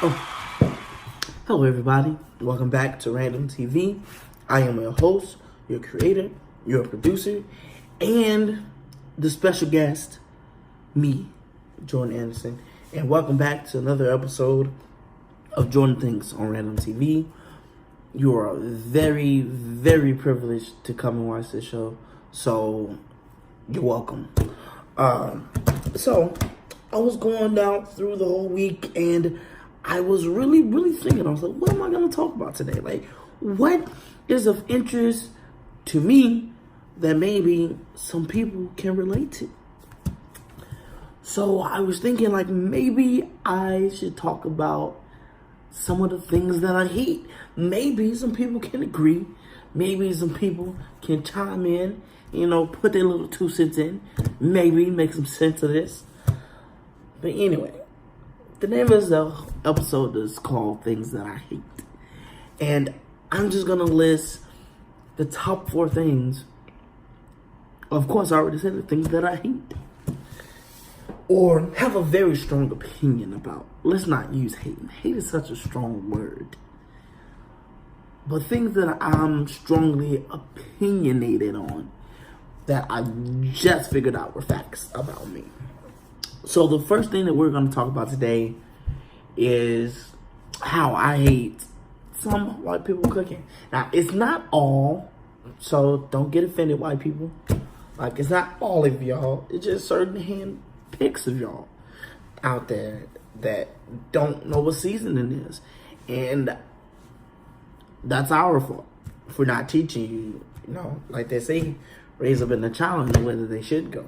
Oh, hello everybody. Welcome back to Random TV. I am your host, your creator, your producer, and the special guest, me, Jordan Anderson. And welcome back to another episode of Jordan Thinks on Random TV. You are very, very privileged to come and watch this show. So, you're welcome. So I was going down through the whole week and I was really thinking, I was like, what am I going to talk about today? Like, what is of interest to me that maybe some people can relate to? So I was thinking, like, maybe I should talk about some of the things that I hate. Maybe some people can agree. Maybe some people can chime in, put their little 2 cents in. Maybe make some sense of this. But anyway, the name of the episode is called Things That I Hate. And I'm just going to list the top 4 things. Of course, I already said the things that I hate. Or have a very strong opinion about. Let's not use hate. Hate is such a strong word. But things that I'm strongly opinionated on that I just figured out were facts about me. So the first thing that we're going to talk about today is how I hate some white people cooking. Now, it's not all, so don't get offended, white people. Like, it's not all of y'all. It's just certain hand picks of y'all out there that don't know what seasoning is. And that's our fault for not teaching you, like they say, raise up in the child in the way that they should go.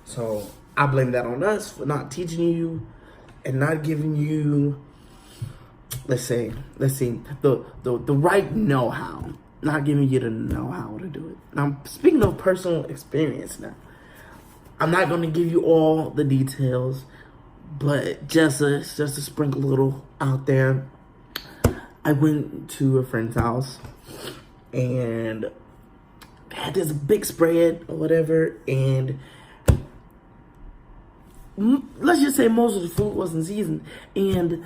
So I blame that on us for not teaching you and not giving you, let's see, the right know-how, not giving you the know-how to do it. Now, speaking of personal experience now, I'm not going to give you all the details, but just to sprinkle a little out there, I went to a friend's house and had this big spread or whatever, and let's just say most of the food wasn't seasoned. And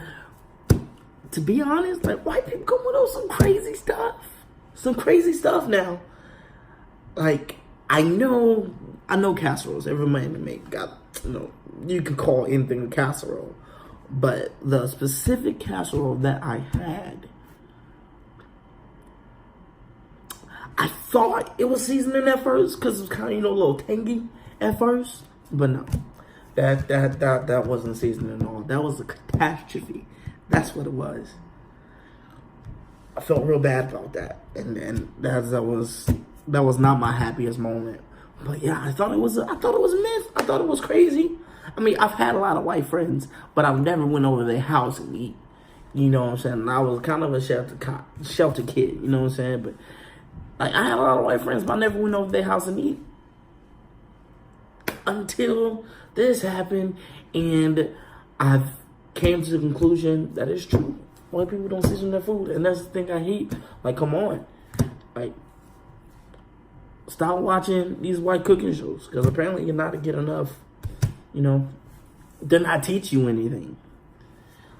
to be honest, like, white people come with some crazy stuff now. Like, I know casseroles. Every man make got, you can call anything a casserole. But the specific casserole that I had, I thought it was seasoning at first because it was kind of, a little tangy at first. But no, that wasn't seasoning at all. That was a catastrophe. That's what it was. I felt real bad about that, and that was not my happiest moment. But yeah, I thought it was a myth. I thought it was crazy. I mean, I've had a lot of white friends, but I've never went over their house and eat. You know what I'm saying? And I was kind of a shelter kid. You know what I'm saying? But like, I had a lot of white friends, but I never went over their house and eat until this happened, and I've came to the conclusion that it's true. White people don't season their food, and that's the thing I hate. Like, come on, like, stop watching these white cooking shows, because apparently you're not to get enough. They're not teach you anything.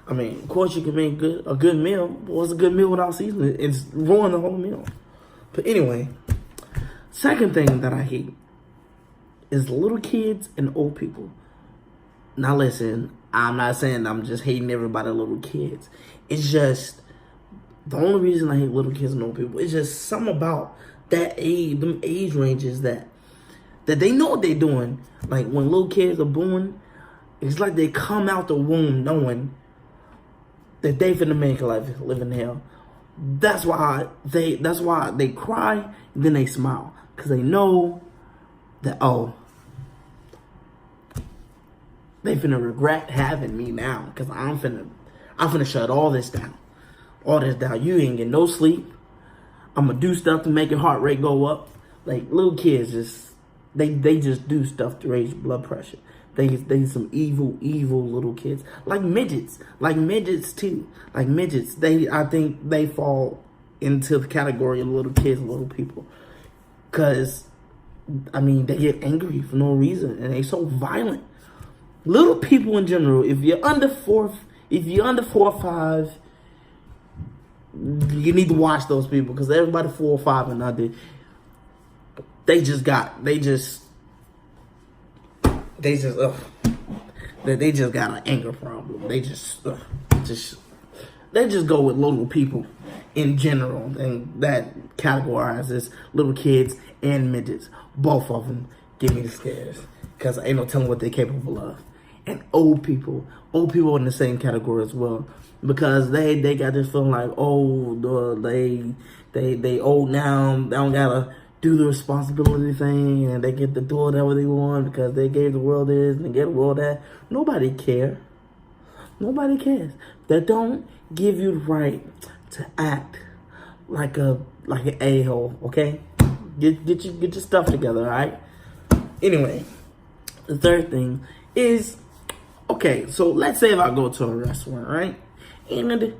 I mean, of course you can make a good meal, but what's a good meal without seasoning? It's ruin the whole meal. But anyway, second thing that I hate is little kids and old people. Now listen, I'm not saying I'm just hating everybody, little kids. It's just, the only reason I hate little kids and old people is just something about that age, them age ranges that they know what they're doing. Like, when little kids are born, it's like they come out the womb knowing that they finna make life live in hell. That's why they cry and then they smile, because they know that, they finna regret having me now, because I'm finna shut all this down. You ain't get no sleep. I'm gonna do stuff to make your heart rate go up. Like, little kids just, they just do stuff to raise your blood pressure. They some evil little kids. Like midgets too. Like midgets, I think they fall into the category of little kids, little people. Cause, I mean, they get angry for no reason and they so violent. Little people in general, if you're under fourth If you're under 4 or 5, you need to watch those people, because everybody 4 or 5 and under, they just got an anger problem. They just go with little people in general, and that categorizes little kids and midgets. Both of them give me the scares, because ain't no telling what they're capable of. And old people in the same category as well, because they got this feeling like, they old now, they don't gotta do the responsibility thing, and they get to do whatever they want because they gave the world this and they gave the world that. Nobody cares. Nobody cares. That don't give you the right to act like an a-hole, okay? Get your stuff together, all right? Anyway, the third thing is, okay, so let's say if I go to a restaurant, right? And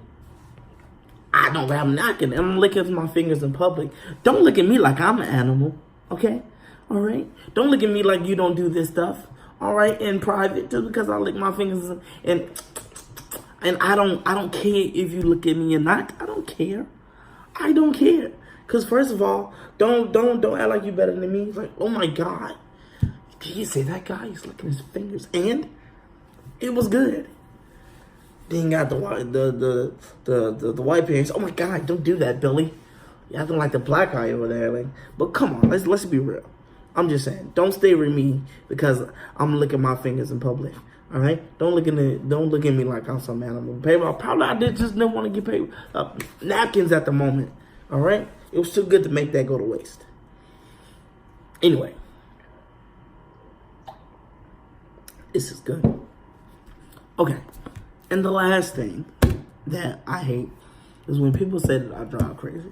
I don't have knocking, and I'm licking my fingers in public. Don't look at me like I'm an animal, okay? All right? Don't look at me like you don't do this stuff, all right? In private, just because I lick my fingers and I don't care if you look at me or not. I don't care. I don't care. Cause first of all, don't act like you better than me. It's like, oh my God, did you see that guy? He's licking his fingers, and it was good. Then got the white parents. Oh my God, don't do that, Billy. You acting like the black guy over there. Like, but come on, let's be real. I'm just saying, don't stay with me because I'm licking my fingers in public. All right, don't look at me like I'm some animal. Paper, probably I just didn't want to get paper napkins at the moment. All right, it was too good to make that go to waste. Anyway, this is good. Okay, and the last thing that I hate is when people say that I drive crazy.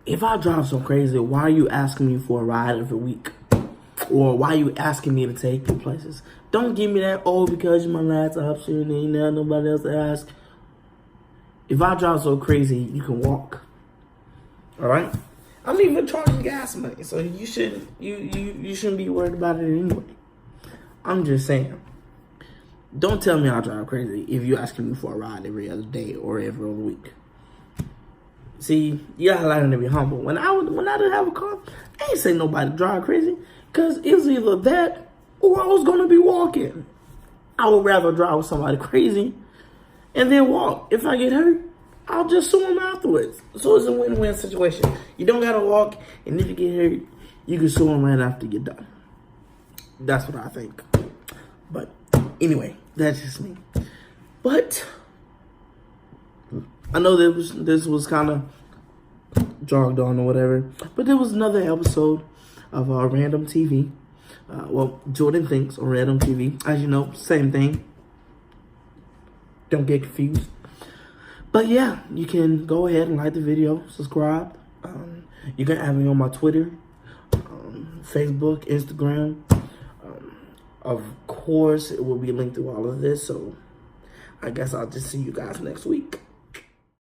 If I drive so crazy, why are you asking me for a ride every week? Or why are you asking me to take you places? Don't give me that, because you're my last option and ain't now nobody else to ask. If I drive so crazy, you can walk. All right? I'm even charging gas money, so you shouldn't be worried about it anyway. I'm just saying. Don't tell me I drive crazy if you're asking me for a ride every other day or every other week. See, you gotta learn to be humble. When I didn't have a car, I ain't say nobody drive crazy, because it was either that or I was gonna be walking. I would rather drive with somebody crazy and then walk. If I get hurt, I'll just sue them afterwards. So it's a win-win situation. You don't gotta walk, and if you get hurt, you can sue them right after you're done. That's what I think. But anyway, that's just me. But I know this was kind of jogged on or whatever, but there was another episode of Random TV. Jordan Thinks on Random TV. As you know, same thing. Don't get confused. But yeah, you can go ahead and like the video, subscribe. You can add me on my Twitter, Facebook, Instagram. Of course, it will be linked to all of this. So I guess I'll just see you guys next week.